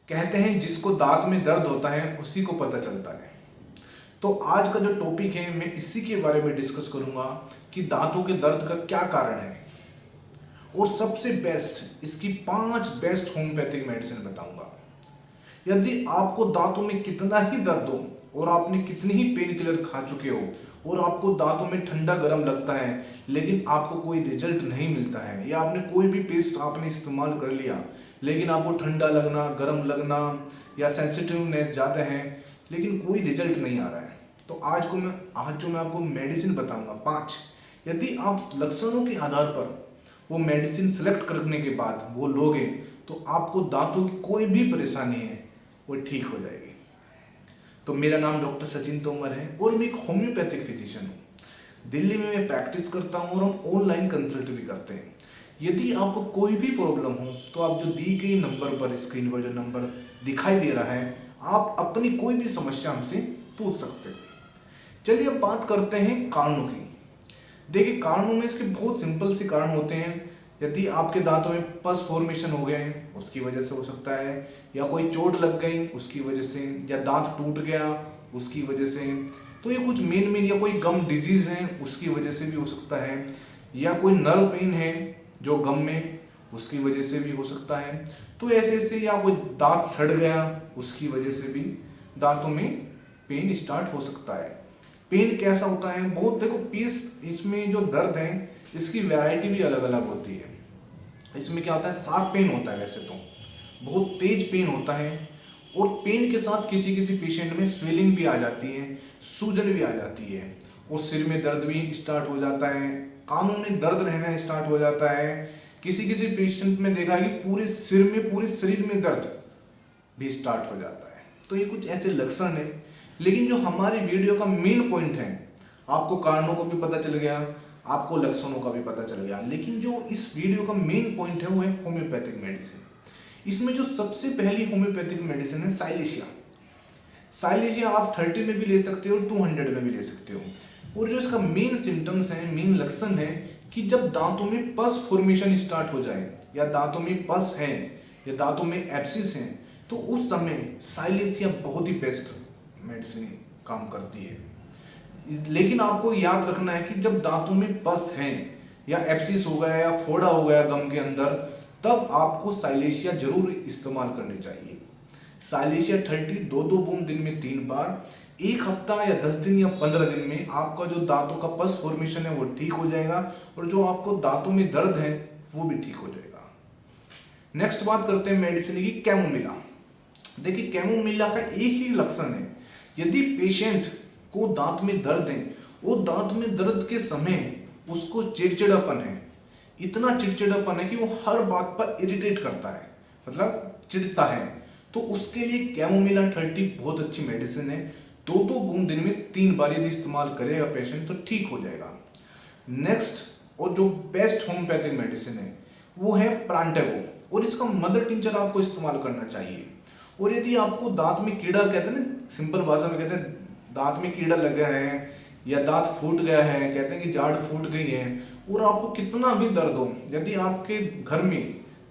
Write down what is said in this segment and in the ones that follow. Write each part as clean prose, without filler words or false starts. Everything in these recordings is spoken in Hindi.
कहते हैं जिसको दांत में दर्द होता है उसी को पता चलता है। तो आज का जो टॉपिक है मैं इसी के बारे में डिस्कस करूंगा कि दांतों के दर्द का क्या कारण है और सबसे बेस्ट इसकी 5 बेस्ट होम्योपैथिक मेडिसिन बताऊंगा। यदि आपको दांतों में कितना ही दर्द हो और आपने कितनी ही पेन किलर खा चुके हो और आपको दांतों में ठंडा गर्म लगता है लेकिन आपको कोई रिजल्ट नहीं मिलता है, या आपने कोई भी पेस्ट आपने इस्तेमाल कर लिया लेकिन आपको ठंडा लगना, गर्म लगना या सेंसिटिवनेस ज़्यादा है लेकिन कोई रिजल्ट नहीं आ रहा है, तो आज जो मैं आपको मेडिसिन बताऊंगा 5, यदि आप लक्षणों के आधार पर वो मेडिसिन सेलेक्ट करने के बाद वो लोगे तो आपको दांतों की कोई भी परेशानी है वो ठीक हो जाएगी। तो मेरा नाम डॉक्टर सचिन तोमर है और मैं एक होम्योपैथिक फिजिशियन हूँ। दिल्ली में मैं प्रैक्टिस करता हूँ और हम ऑनलाइन कंसल्ट भी करते हैं। यदि आपको कोई भी प्रॉब्लम हो तो आप जो दी गई नंबर पर, स्क्रीन पर जो नंबर दिखाई दे रहा है, आप अपनी कोई भी समस्या हमसे पूछ सकते हो। चलिए अब बात करते हैं कारणों की। देखिए, कारणों में इसके बहुत सिंपल से कारण होते हैं। यदि आपके दांतों में पस फॉर्मेशन हो गए उसकी वजह से हो सकता है, या कोई चोट लग गई उसकी वजह से, या दांत टूट गया उसकी वजह से, तो ये कुछ मेन या कोई गम डिजीज है उसकी वजह से भी हो सकता है, या कोई नर्व पेन है जो गम में उसकी वजह से भी हो सकता है। तो ऐसे या कोई दांत सड़ गया उसकी वजह से भी दांतों में पेन स्टार्ट हो सकता है। पेन कैसा होता है, बहुत देखो पीस इसमें जो दर्द है इसकी वैरायटी भी अलग अलग होती है। इसमें क्या होता है, शार्प पेन होता है, वैसे तो बहुत तेज पेन होता है, और पेन के साथ किसी किसी पेशेंट में स्वेलिंग भी आ जाती है, सूजन भी आ जाती है, और सिर में दर्द भी स्टार्ट हो जाता है, कानों में दर्द रहना स्टार्ट हो जाता है। किसी किसी पेशेंट में देखा कि पूरे सिर में, पूरे शरीर में दर्द भी स्टार्ट हो जाता है। तो ये कुछ ऐसे लक्षण है, लेकिन जो हमारी वीडियो का मेन पॉइंट है, आपको कारणों को भी पता चल गया, आपको लक्षणों का भी पता चल गया, लेकिन जो इस वीडियो का मेन पॉइंट है वो है होम्योपैथिक मेडिसिन। इसमें जो सबसे पहली होम्योपैथिक मेडिसिन है साइलेशिया। साइलेशिया आप 30 में भी ले सकते हो, 200 में भी ले सकते हो। और जो इसका मेन सिम्टम्स है, मेन लक्षण है कि जब दांतों में पस फॉर्मेशन स्टार्ट हो जाए, या दांतों में पस है, या दांतों में एब्सिस है, तो उस समय साइलेशिया बहुत ही बेस्ट मेडिसिन काम करती है। लेकिन आपको याद रखना है कि जब दांतों में पस है, या एब्सिस हो गया, या फोड़ा हो गया गम के अंदर, तब आपको साइलेशिया जरूर इस्तेमाल करनी चाहिए। साइलेशिया 30 2 बूंद दिन में 3 बार, 1 हफ्ता या 10 दिन या 15 दिन में आपका जो दांतों का पस फॉर्मेशन है वो ठीक हो जाएगा, और जो आपको दांतों में दर्द है वो भी ठीक हो जाएगा। नेक्स्ट बात करते हैं मेडिसिन की, कैमोमिला। देखिए, कैमोमिला का एक ही लक्षण है, यदि पेशेंट को दांत में दर्द है और दांत में दर्द के समय उसको चिड़चिड़ापन है, इतना चिड़चिड़ापन है कि वो हर बात पर इरिटेट करता है, मतलब चिढ़ता है, तो उसके लिए कैमोमिला 30 बहुत अच्छी मेडिसिन है। 2 बूंद दिन में 3 बार यदि इस्तेमाल करेगा पेशेंट तो ठीक हो जाएगा। नेक्स्ट और जो बेस्ट होम्योपैथिक मेडिसिन है वो है प्रांटेगो, और इसका मदर टिंचर आपको इस्तेमाल करना चाहिए। और यदि आपको दांत में कीड़ा, कहते हैं ना, सिंपल भाषा में कहते हैं दांत में कीड़ा लग गया है या दांत फूट गया है, कहते हैं कि जाड़ फूट गई है, और आपको कितना भी दर्द हो, यदि आपके घर में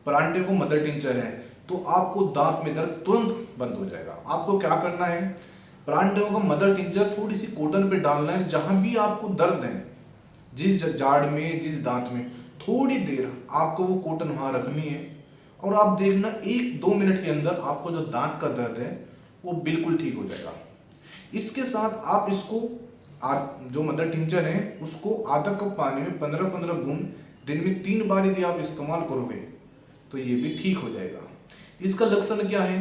प्रांटेगो मदर टिंचर है तो आपको दांत में दर्द तुरंत बंद हो जाएगा। आपको क्या करना है, प्रांटेगो का मदर टिंचर थोड़ी सी कॉटन पे डालना है, जहां भी आपको दर्द है, जिस जाड़ में, जिस दांत में, थोड़ी देर आपको वो कॉटन वहां रखनी है, और आप देखना 1-2 मिनट के अंदर आपको जो दांत का दर्द है वो बिल्कुल ठीक हो जाएगा। इसके साथ आप इसको जो मदर टिंचर है उसको आधा कप पानी में 15-15 बूंद दिन में 3 बार यदि आप इस्तेमाल करोगे तो ये भी ठीक हो जाएगा। इसका लक्षण क्या है,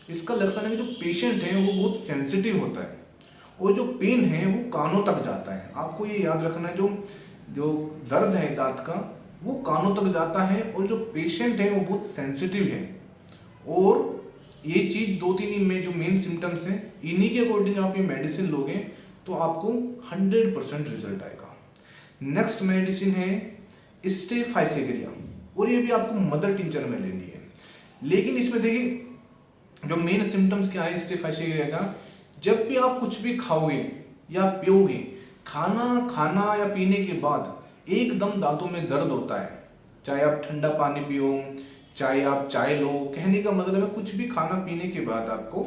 इसका लक्षण है कि जो पेशेंट है वो बहुत सेंसिटिव होता है, और जो पेन है वो कानों तक जाता है। आपको ये याद रखना है, जो दर्द है दांत का वो कानों तक जाता है, और जो पेशेंट है वो बहुत सेंसिटिव है। और ये चीज 2-3 में जो मेन सिम्टम्स हैं, इन्हीं के अकॉर्डिंग आप ये मेडिसिन लोगे तो आपको 100% रिजल्ट आएगा। नेक्स्ट मेडिसिन है स्टेफाइसेग्रिया, और ये भी आपको मदर टिंचर में लेनी है। लेकिन इसमें देखिए जो मेन सिम्टम्स क्या है स्टेफाइसेग्रिया का, जब भी आप कुछ भी खाओगे या पियोगे, खाना या पीने के बाद एकदम दांतों में दर्द होता है, चाहे आप ठंडा पानी पियो, चाहे आप चाय लो, कहने का मतलब है कुछ भी खाना पीने के बाद आपको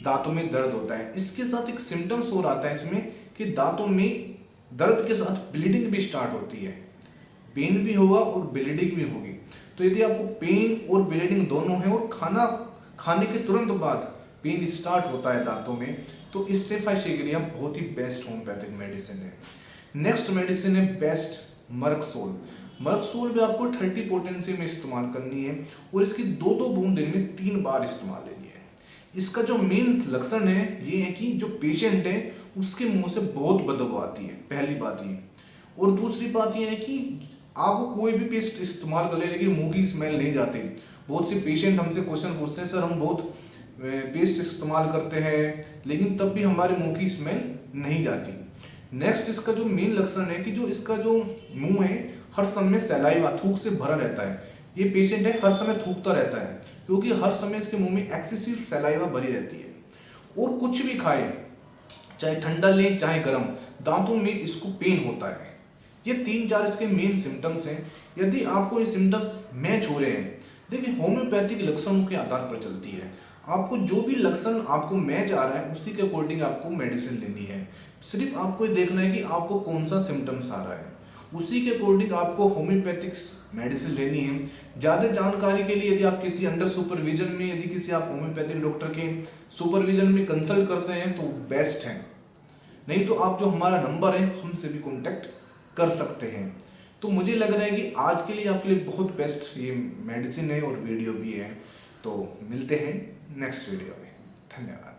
दांतों में दर्द होता है। इसके साथ एक सिम्टम्स और आता है इसमें कि दांतों में दर्द के साथ ब्लीडिंग भी स्टार्ट होती है। पेन भी होगा और ब्लीडिंग भी होगी। तो यदि आपको पेन और ब्लीडिंग दोनों है और खाना खाने के तुरंत बाद पेन स्टार्ट होता है दांतों में, तो स्टेफाइशिगरिया बहुत ही बेस्ट होम्योपैथिक मेडिसिन है। नेक्स्ट मेडिसिन है बेस्ट मर्कसोल। मर्कसोल भी आपको 30 पोटेंसी में इस्तेमाल करनी है और इसकी 2-2 बूंद दिन में 3 बार इस्तेमाल लेनी है। इसका जो मेन लक्षण है ये है कि जो पेशेंट है उसके मुंह से बहुत बदबू आती है, पहली बात ये। और दूसरी बात ये है कि आप वो कोई भी पेस्ट इस्तेमाल कर ले लेकिन मुंह की स्मेल नहीं जाती। बहुत से पेशेंट हमसे क्वेश्चन पूछते हैं, सर हम बहुत पेस्ट इस्तेमाल करते हैं लेकिन तब भी हमारे मुंह की स्मेल नहीं जाती। नेक्स्ट इसका जो मेन लक्षण है कि जो इसका जो मुंह है हर समय सलाइवा थूक से भरा रहता है। ये पेशेंट है हर समय थूकता रहता है क्योंकि हर समय इसके मुंह में एक्सेसिव सलाइवा भरी रहती है। और कुछ भी खाए, चाहे ठंडा ले चाहे गर्म, दांतों में इसको पेन होता है। ये 3-4 इसके मेन सिम्टम्स हैं। यदि आपको ये सिम्टम्स मैच हो रहे हैं, देखिए होम्योपैथिक लक्षणों के आधार पर चलती है। आपको जो भी लक्षण आपको मैच आ रहा है उसी के अकॉर्डिंग आपको मेडिसिन लेनी है। सिर्फ आपको ये देखना है कि आपको कौन सा सिम्टम्स आ रहा है, उसी के अकॉर्डिंग आपको होम्योपैथिक मेडिसिन लेनी है। ज़्यादा जानकारी के लिए यदि आप किसी अंडर सुपरविजन में, यदि किसी आप होम्योपैथिक डॉक्टर के सुपरविजन में कंसल्ट करते हैं तो बेस्ट है। नहीं तो आप जो हमारा नंबर है हमसे भी कॉन्टैक्ट कर सकते हैं। तो मुझे लग रहा है कि आज के लिए आपके लिए बहुत बेस्ट ये मेडिसिन है और वीडियो भी है। तो मिलते हैं नेक्स्ट वीडियो में। धन्यवाद।